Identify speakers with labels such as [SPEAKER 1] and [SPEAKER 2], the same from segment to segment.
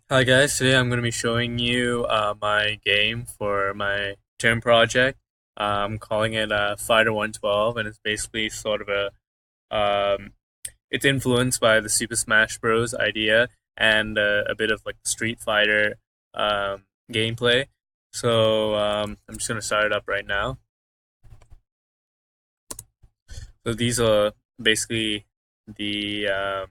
[SPEAKER 1] Hi guys, today I'm going to be showing you my game for my term project. I'm calling it Fighter 112, and it's basically sort of it's influenced by the Super Smash Bros. Idea and a bit of like Street Fighter gameplay. So I'm just going to start it up right now. So these are basically the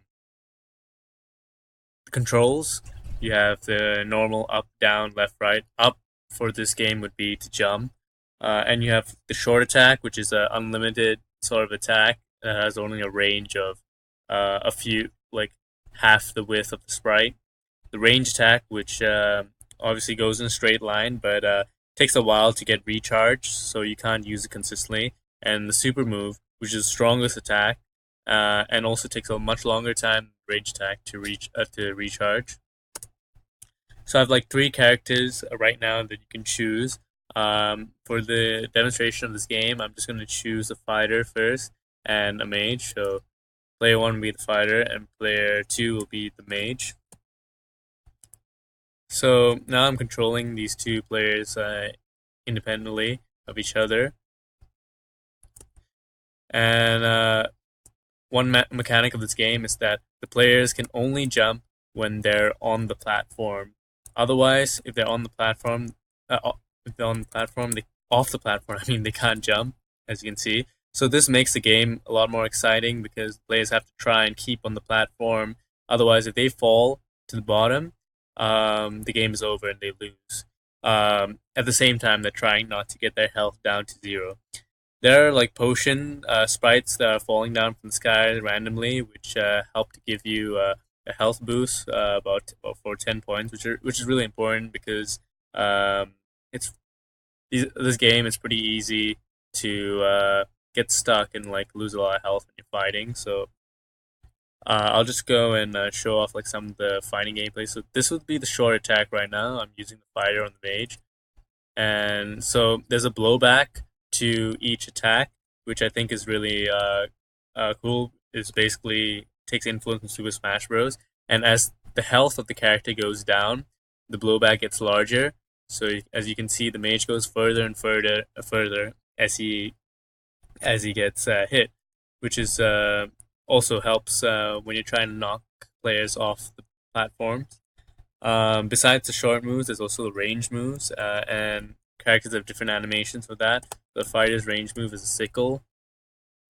[SPEAKER 1] controls. You have the normal up, down, left, right. Up for this game would be to jump, and you have the short attack, which is an unlimited sort of attack that has only a range of a few, like half the width of the sprite. The range attack, which obviously goes in a straight line, but takes a while to get recharged, so you can't use it consistently. And the super move, which is the strongest attack, and also takes a much longer time range attack to recharge. So I have like three characters right now that you can choose. For the demonstration of this game, I'm just going to choose a fighter first and a mage. So player one will be the fighter, and player two will be the mage. So now I'm controlling these two players independently of each other, and one mechanic of this game is that the players can only jump when they're on the platform. Otherwise, if they're on the platform, if they're on the platform, they off the platform. I mean, they can't jump, as you can see. So this makes the game a lot more exciting because players have to try and keep on the platform. Otherwise, if they fall to the bottom, the game is over and they lose. At the same time, they're trying not to get their health down to zero. There are like potion sprites that are falling down from the sky randomly, which help to give you a health boost about for 10 points, which is really important because it's this game is pretty easy to get stuck and like lose a lot of health when you're fighting. So I'll just go and show off like some of the fighting gameplay. So this would be the short attack right now. I'm using the fighter on the mage. And so there's a blowback to each attack, which I think is really cool. Is basically takes influence from Super Smash Bros. And as the health of the character goes down, the blowback gets larger. So as you can see, the mage goes further and further as he gets hit, which is also helps when you're trying to knock players off the platforms. Besides the short moves, there's also the range moves, and characters have different animations for that. The fighter's range move is a sickle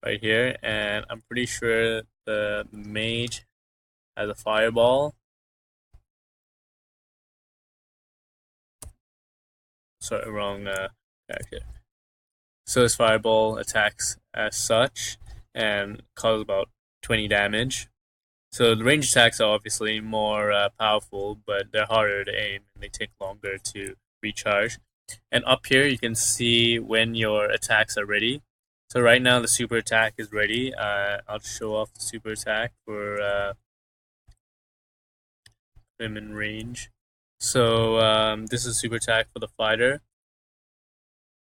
[SPEAKER 1] right here, and I'm pretty sure the mage has a fireball. Sorry, wrong character. So his fireball attacks as such and causes about 20 damage. So the range attacks are obviously more powerful, but they're harder to aim and they take longer to recharge. And up here, you can see when your attacks are ready. So right now, the super attack is ready. I'll show off the super attack for him in range. So this is super attack for the fighter,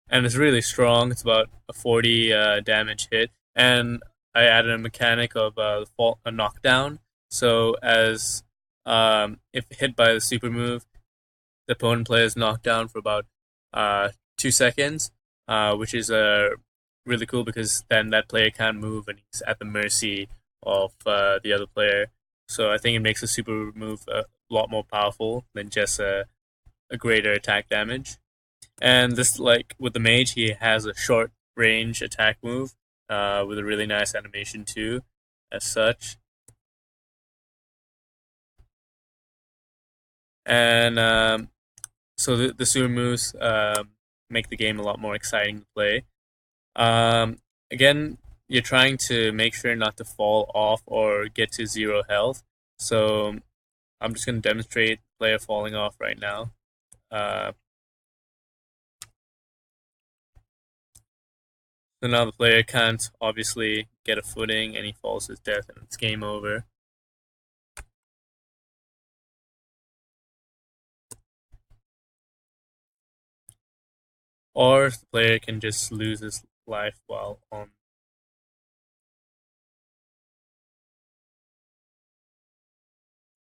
[SPEAKER 1] and it's really strong. It's about a 40 damage hit, and I added a mechanic of a knockdown. So as if hit by the super move, the opponent player is knocked down for about 2 seconds, which is really cool because then that player can't move and he's at the mercy of the other player. So I think it makes the super move a lot more powerful than just a greater attack damage. And this, like with the mage, he has a short range attack move with a really nice animation too, as such. And so the super moves make the game a lot more exciting to play. Again, you're trying to make sure not to fall off or get to zero health. So I'm just going to demonstrate player falling off right now. Uh, so now the player can't obviously get a footing and he falls to his death and it's game over. Or the player can just lose his life while on